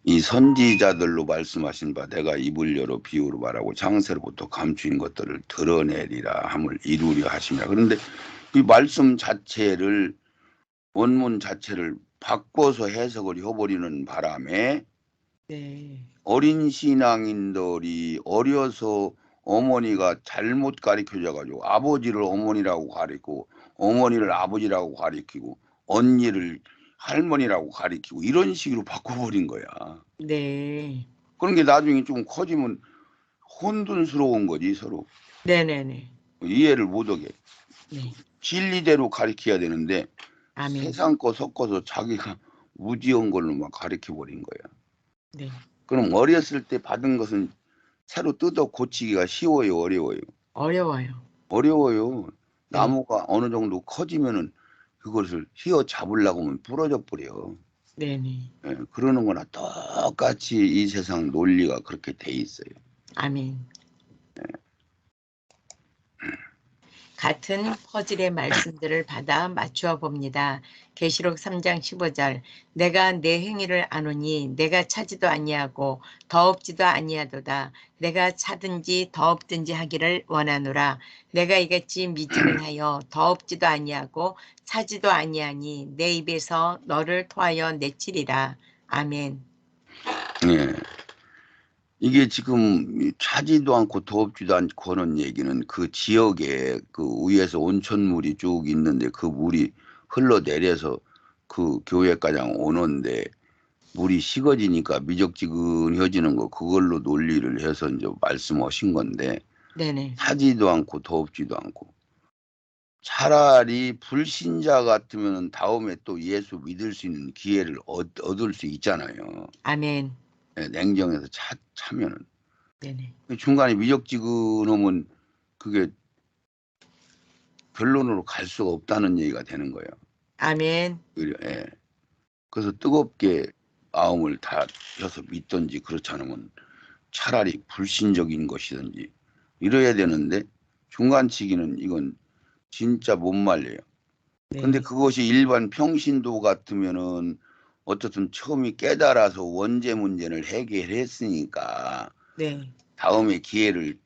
Speaker 1: 이 선지자들로 말씀하신 바 내가 입을 열어 비유로 말하고 창세로부터 감추인 것들을 드러내리라 함을 이루려 하십니다. 그런데 이 말씀 자체를 원문 자체를 바꿔서 해석을 해버리는 바람에
Speaker 2: 네.
Speaker 1: 어린 신앙인들이 어려서 어머니가 잘못 가르쳐줘가지고 아버지를 어머니라고 가리키고 어머니를 아버지라고 가리키고 언니를 할머니라고 가리키고 이런 식으로 바꿔버린 거야.
Speaker 2: 네.
Speaker 1: 그런 게 나중에 좀 커지면 혼돈스러운 거지 서로.
Speaker 2: 네네네.
Speaker 1: 이해를 못하게.
Speaker 2: 네.
Speaker 1: 진리대로 가르쳐야 되는데
Speaker 2: 아멘.
Speaker 1: 세상 거 섞어서 자기가 무지한 걸로 막 가르쳐버린 거야.
Speaker 2: 네.
Speaker 1: 그럼 어렸을 때 받은 것은 새로 뜯어 고치기가 쉬워요, 어려워요?
Speaker 2: 어려워요.
Speaker 1: 어려워요.
Speaker 2: 네.
Speaker 1: 나무가 어느 정도 커지면은 그것을 휘어 잡으려고 하면 부러져 버려.
Speaker 2: 네네.
Speaker 1: 예, 그러는 거나 똑같이 이 세상 논리가 그렇게 돼 있어요.
Speaker 2: 아멘. 같은 퍼즐의 말씀들을 받아 맞추어 봅니다. 계시록 3장 15절 내가 내 행위를 아노니 내가 차지도 아니하고 더없지도 아니하도다. 내가 차든지 더없든지 하기를 원하노라. 내가 이같이 믿지를 하여 더없지도 아니하고 차지도 아니하니 내 입에서 너를 토하여 내치리라. 아멘.
Speaker 1: 예. 이게 지금 차지도 않고 더럽지도 않고 하는 얘기는 그 지역에 그 위에서 온천물이 쭉 있는데 그 물이 흘러내려서 그 교회까지 오는데 물이 식어지니까 미적지근해지는 거 그걸로 논리를 해서 이제 말씀하신 건데
Speaker 2: 네네.
Speaker 1: 차지도 않고 더럽지도 않고 차라리 불신자 같으면 다음에 또 예수 믿을 수 있는 기회를 얻을 수 있잖아요.
Speaker 2: 아멘.
Speaker 1: 예, 냉정해서 차면은
Speaker 2: 네네.
Speaker 1: 중간에 미적지근하면 그게 결론으로 갈 수가 없다는 얘기가 되는 거예요.
Speaker 2: 아멘.
Speaker 1: 예. 그래서 뜨겁게 마음을 다해서 믿든지 그렇지 않으면 차라리 불신적인 것이든지 이래야 되는데 중간치기는 이건 진짜 못 말려요. 근데
Speaker 2: 네.
Speaker 1: 그것이 일반 평신도 같으면은 어쨌든 처음이 깨달아서 원죄 문제를 해결했으니까
Speaker 2: 네.
Speaker 1: 다음에 기회를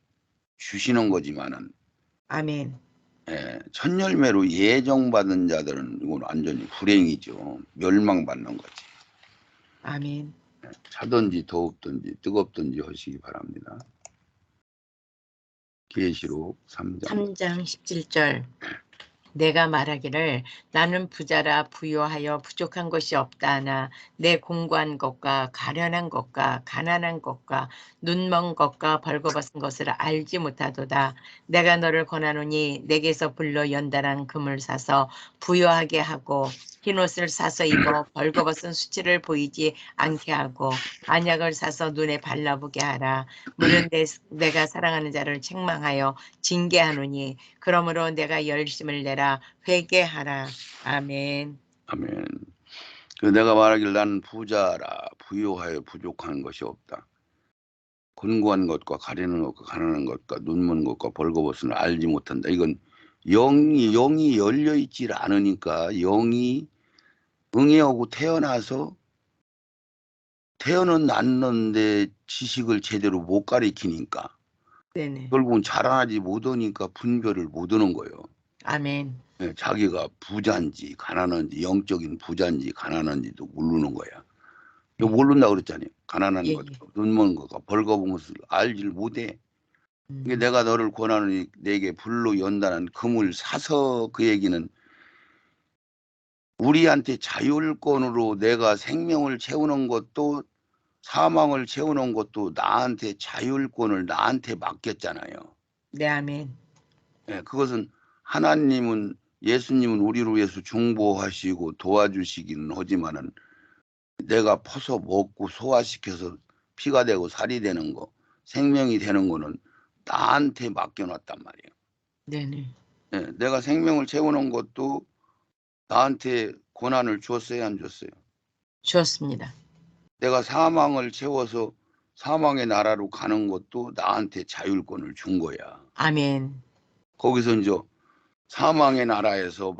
Speaker 1: 주시는 거지만은
Speaker 2: 아멘.
Speaker 1: 예, 첫 열매로 예정받은 자들은 이건 완전히 불행이죠. 멸망받는 거지.
Speaker 2: 아멘.
Speaker 1: 차든지 더웁든지 뜨겁든지 하시기 바랍니다. 계시록 3장.
Speaker 2: 3장 17절 내가 말하기를 나는 부자라 부유하여 부족한 것이 없다 하나 내 공고한 것과 가련한 것과 가난한 것과 눈먼 것과 벌거벗은 것을 알지 못하도다. 내가 너를 권하노니 내게서 불로 연달아 금을 사서 부유하게 하고 흰옷을 사서 입어 벌거벗은 수치를 보이지 않게 하고 안약을 사서 눈에 발라보게 하라. 물은 내가 사랑하는 자를 책망하여 징계하노니 그러므로 내가 열심을 내라 회개하라. 아멘.
Speaker 1: 아멘. 그 내가 말하길 나는 부자라 부유하여 부족한 것이 없다. 곤고한 것과 가리는 것과 가난한 것과 눈먼 것과 벌거벗은 알지 못한다. 이건 영이 열려 있질 않으니까 영이 응애하고 태어는 낳는데 지식을 제대로 못 가리키니까
Speaker 2: 네네.
Speaker 1: 결국은 자라나지 못하니까 분별을 못 하는 거예요.
Speaker 2: 아멘.
Speaker 1: 예, 자기가 부자인지 가난한지 영적인 부자인지 가난한지도 모르는 거야. 이거
Speaker 2: 네.
Speaker 1: 모른다 그랬잖아요. 가난한
Speaker 2: 예,
Speaker 1: 것,
Speaker 2: 예.
Speaker 1: 눈먼 것과 벌거벗은 것을 알지를 못해. 이게
Speaker 2: 음,
Speaker 1: 내가 너를 권하노니 내게 불로 연단한 금을 사서 그 얘기는 우리한테 자율권으로 내가 생명을 채우는 것도 사망을 채우는 것도 나한테 자율권을 나한테 맡겼잖아요.
Speaker 2: 네, 아멘.
Speaker 1: 예, 그것은 하나님은 예수님은 우리를 위해서 중보하시고 도와주시기는 하지만은 내가 퍼서 먹고 소화시켜서 피가 되고 살이 되는 거, 생명이 되는 거는 나한테 맡겨놨단 말이에요.
Speaker 2: 네네.
Speaker 1: 예, 내가 생명을 채우는 것도 나한테 권한을 주었어요, 안 줬어요?
Speaker 2: 주었습니다.
Speaker 1: 내가 사망을 채워서 사망의 나라로 가는 것도 나한테 자율권을 준 거야.
Speaker 2: 아멘.
Speaker 1: 거기서 이제 사망의 나라에서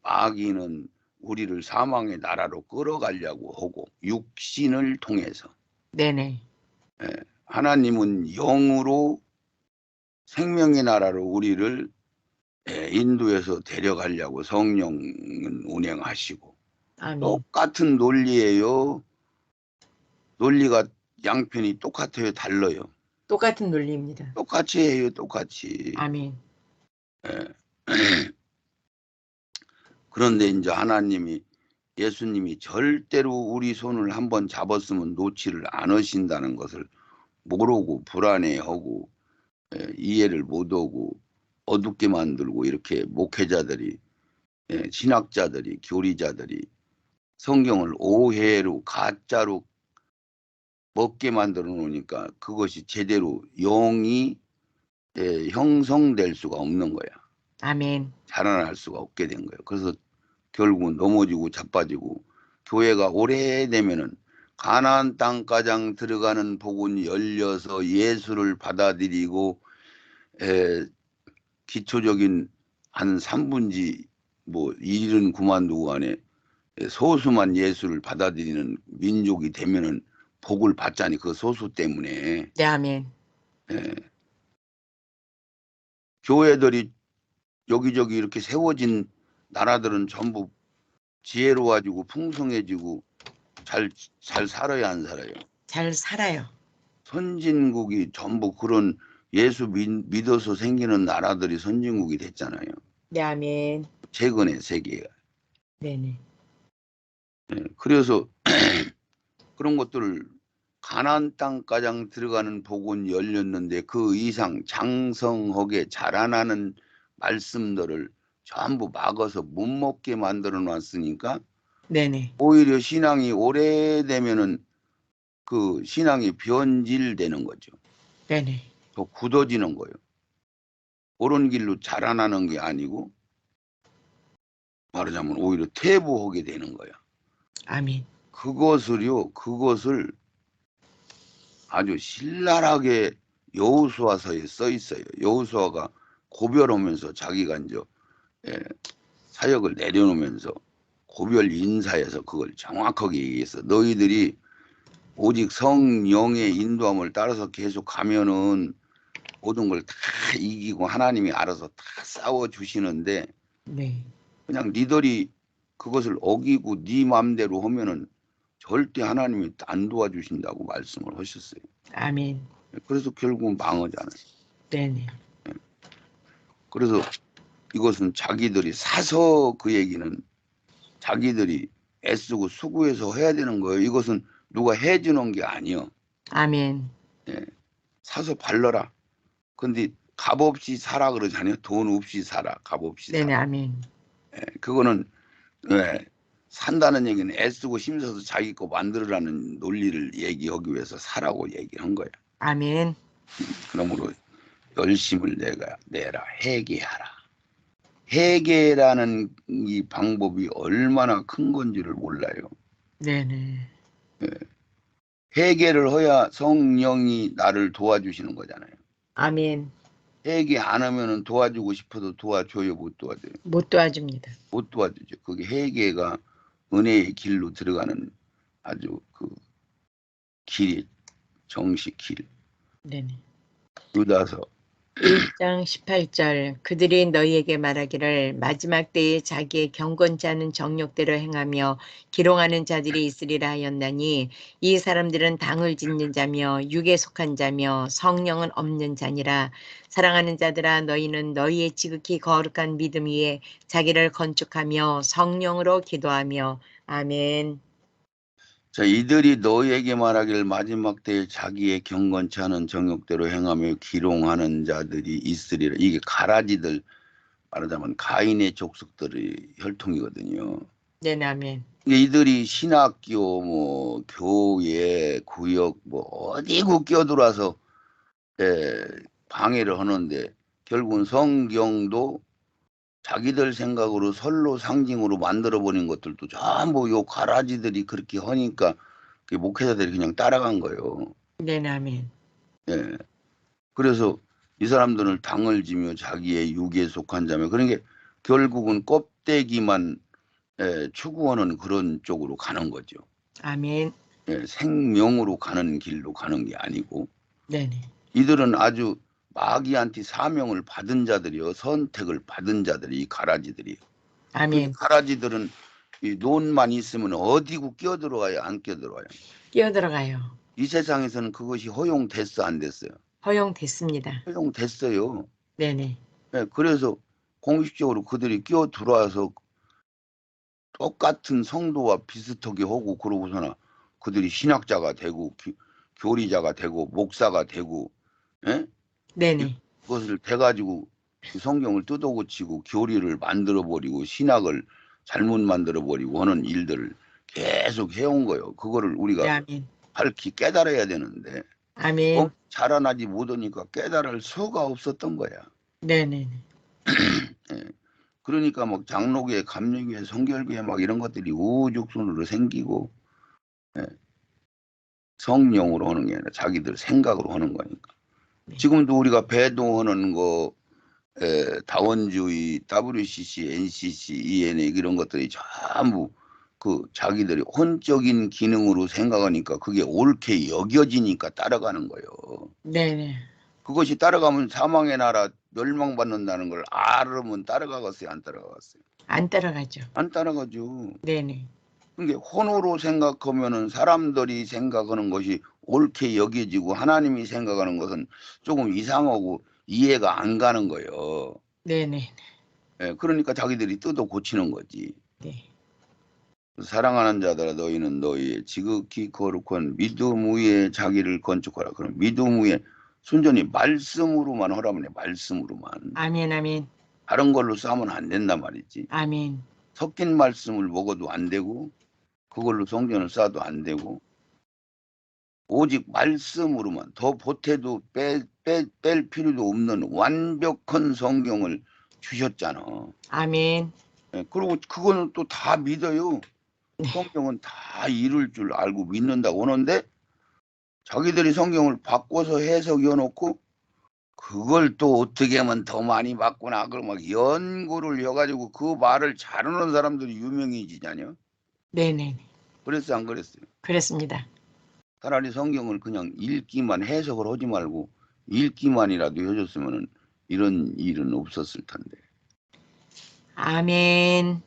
Speaker 1: 마귀는 우리를 사망의 나라로 끌어가려고 하고 육신을 통해서
Speaker 2: 네네.
Speaker 1: 예, 하나님은 영으로 생명의 나라로 우리를 인도해서 데려가려고 성령은 운행하시고
Speaker 2: 아멘.
Speaker 1: 똑같은 논리예요. 논리가 양편이 똑같아요, 달라요?
Speaker 2: 똑같은 논리입니다.
Speaker 1: 똑같이 해요, 똑같이.
Speaker 2: 아멘.
Speaker 1: 예. 그런데 이제 예수님이 절대로 우리 손을 한번 잡았으면 놓지를 않으신다는 것을 모르고 불안해하고 이해를 못하고 어둡게 만들고 이렇게 목회자들이 신학자들이 교리자들이 성경을 오해로 가짜로 먹게 만들어 놓으니까 그것이 제대로 영이 형성될 수가 없는 거야.
Speaker 2: 아멘.
Speaker 1: 자라날 수가 없게 된 거예요. 그래서 결국은 넘어지고 자빠지고 교회가 오래되면은 가나안 땅가장 들어가는 복은 열려서 예수를 받아들이고 기초적인 한 3분지 뭐 일은 그만두고 안에 소수만 예수를 받아들이는 민족이 되면은 복을 받자니 그 소수 때문에
Speaker 2: 네, 아멘.
Speaker 1: 교회들이 여기저기 이렇게 세워진 나라들은 전부 지혜로워지고 풍성해지고 잘 살아야 안 살아요.
Speaker 2: 잘 살아요.
Speaker 1: 선진국이 전부 그런 예수 믿어서 생기는 나라들이 선진국이 됐잖아요.
Speaker 2: 네, 아멘.
Speaker 1: 최근에 세계가.
Speaker 2: 네네.
Speaker 1: 그래서 그런 것들을 가나안 땅가장 들어가는 복은 열렸는데 그 이상 장성하게 자라나는 말씀들을 전부 막아서 못 먹게 만들어 놨으니까
Speaker 2: 네네.
Speaker 1: 오히려 신앙이 오래되면은 그 신앙이 변질되는 거죠.
Speaker 2: 네네.
Speaker 1: 더 굳어지는 거예요. 옳은 길로 자라나는 게 아니고 말하자면 오히려 퇴보하게 되는 거야.
Speaker 2: 아멘.
Speaker 1: 그것을 아주 신랄하게 여호수아서에 써 있어요. 여호수아가 고별하면서 자기가 이제 사역을 내려놓으면서 고별 인사에서 그걸 정확하게 얘기했어. 너희들이 오직 성령의 인도함을 따라서 계속 가면은 모든 걸 다 이기고 하나님이 알아서 다 싸워 주시는데
Speaker 2: 네.
Speaker 1: 그냥 니들이 그것을 어기고 네 맘대로 하면은 절대 하나님이 안 도와주신다고 말씀을 하셨어요.
Speaker 2: 아멘.
Speaker 1: 그래서 결국은 망하잖아요.
Speaker 2: 네네.
Speaker 1: 그래서 이것은 자기들이 사서 그 얘기는 자기들이 애쓰고 수고해서 해야 되는 거예요. 이것은 누가 해주는 게 아니요.
Speaker 2: 아멘.
Speaker 1: 사서 발라라. 근데 값 없이 사라 그러잖아요. 돈 없이 사라. 값 없이
Speaker 2: 네네.
Speaker 1: 사라.
Speaker 2: 아멘.
Speaker 1: 그거는 산다는 얘기는 애쓰고 힘써서 자기 거 만들으라는 논리를 얘기하기 위해서 사라고 얘기한 거야.
Speaker 2: 아멘.
Speaker 1: 그러므로 열심을 내라. 회개하라. 회개라는 이 방법이 얼마나 큰 건지를 몰라요.
Speaker 2: 네네.
Speaker 1: 회개를 해야 성령이 나를 도와주시는 거잖아요.
Speaker 2: 아멘.
Speaker 1: 회개 안 하면은 도와주고 싶어도 도와줘요, 못 도와줘요?
Speaker 2: 못 도와줍니다.
Speaker 1: 못 도와주죠. 그게 회개가 은혜의 길로 들어가는 아주 그 길이 정식 길.
Speaker 2: 네네.
Speaker 1: 유다서
Speaker 2: 1장 18절 그들이 너희에게 말하기를 마지막 때에 자기의 경건치 않은 정욕대로 행하며 기롱하는 자들이 있으리라 하였나니 이 사람들은 당을 짓는 자며 육에 속한 자며 성령은 없는 자니라. 사랑하는 자들아 너희는 너희의 지극히 거룩한 믿음 위에 자기를 건축하며 성령으로 기도하며 아멘.
Speaker 1: 자, 이들이 너희에게 말하기를 마지막 때에 자기의 경건치 않은 정욕대로 행하며 기롱하는 자들이 있으리라. 이게 가라지들, 말하자면 가인의 족속들의 혈통이거든요.
Speaker 2: 네, 아멘.
Speaker 1: 이들이 신학교, 뭐 교회, 구역, 뭐 어디고 끼어들어와서 방해를 하는데 결국은 성경도 자기들 생각으로 선로 상징으로 만들어 버린 것들도 전부 요 가라지들이 그렇게 하니까 그 목회자들이 그냥 따라간 거예요.
Speaker 2: 네, 아멘.
Speaker 1: 예. 그래서 이 사람들을 당을 지며 자기의 육에 속한 자며 그런 게 결국은 껍데기만 추구하는 그런 쪽으로 가는 거죠.
Speaker 2: 아멘.
Speaker 1: 예, 생명으로 가는 길로 가는 게 아니고
Speaker 2: 네네.
Speaker 1: 이들은 아주 마귀한테 사명을 받은 자들이요, 선택을 받은 자들이 이 가라지들이. 그
Speaker 2: 아멘.
Speaker 1: 가라지들은 이 논만 있으면 어디고 끼어들어와요, 안 끼어들어와요?
Speaker 2: 뛰어들어가요.
Speaker 1: 이 세상에서는 그것이 허용됐어, 안 됐어요?
Speaker 2: 허용됐습니다.
Speaker 1: 허용됐어요.
Speaker 2: 네네.
Speaker 1: 예, 그래서 공식적으로 그들이 끼어들어와서 똑같은 성도와 비슷하게 하고 그러고서나 그들이 신학자가 되고 교리자가 되고 목사가 되고 예?
Speaker 2: 네네.
Speaker 1: 그것을 대가지고 그 성경을 뜯어고치고 교리를 만들어버리고 신학을 잘못 만들어버리고 하는 일들을 계속 해온 거예요. 그거를
Speaker 2: 네,
Speaker 1: 우리가
Speaker 2: 아멘.
Speaker 1: 밝히 깨달아야 되는데
Speaker 2: 아멘.
Speaker 1: 자라나지 못하니까 깨달을 수가 없었던 거야.
Speaker 2: 네네네.
Speaker 1: 예. 그러니까 막 장로교회, 감리교회, 성결교회 막 이런 것들이 우후죽순으로 생기고 예. 성령으로 하는 게 아니라 자기들 생각으로 하는 거니까.
Speaker 2: 네.
Speaker 1: 지금도 우리가 배도하는 거 다원주의, WCC, NCC, ENA 이런 것들이 전부 그 자기들이 혼적인 기능으로 생각하니까 그게 옳게 여겨지니까 따라가는 거예요.
Speaker 2: 네네.
Speaker 1: 그것이 따라가면 사망의 나라 멸망받는다는 걸 알으면 따라가겠어요, 안 따라가겠어요?
Speaker 2: 안 따라가죠.
Speaker 1: 안 따라가죠.
Speaker 2: 네네.
Speaker 1: 그러니까 혼으로 생각하면은 사람들이 생각하는 것이 옳게 여겨지고 하나님이 생각하는 것은 조금 이상하고 이해가 안 가는 거예요.
Speaker 2: 네네.
Speaker 1: 예, 그러니까 자기들이 뜯어 고치는 거지.
Speaker 2: 네.
Speaker 1: 사랑하는 자들아 너희는 너희의 지극히 거룩한 믿음 위에 자기를 건축하라. 그럼 믿음 위에 순전히 말씀으로만 하라면 해. 말씀으로만.
Speaker 2: 아멘, 아멘.
Speaker 1: 다른 걸로 싸면 안 된단 말이지.
Speaker 2: 아멘.
Speaker 1: 섞인 말씀을 먹어도 안 되고 그걸로 성전을 쌓아도 안 되고 오직 말씀으로만 더 보태도 뺄 필요도 없는 완벽한 성경을 주셨잖아.
Speaker 2: 아멘.
Speaker 1: 예, 그리고 그거는 또 다 믿어요.
Speaker 2: 네.
Speaker 1: 성경은 다 이룰 줄 알고 믿는다고 하는데 자기들이 성경을 바꿔서 해석해 놓고 그걸 또 어떻게 하면 더 많이 받구나 그걸 막 연구를 해가지고 그 말을 잘하는 사람들이 유명해지잖아요.
Speaker 2: 네네.
Speaker 1: 그랬어 안 그랬어요?
Speaker 2: 그렇습니다.
Speaker 1: 차라리 성경을 그냥 읽기만 해석을 하지 말고 읽기만이라도 해줬으면 이런 일은 없었을 텐데.
Speaker 2: 아멘.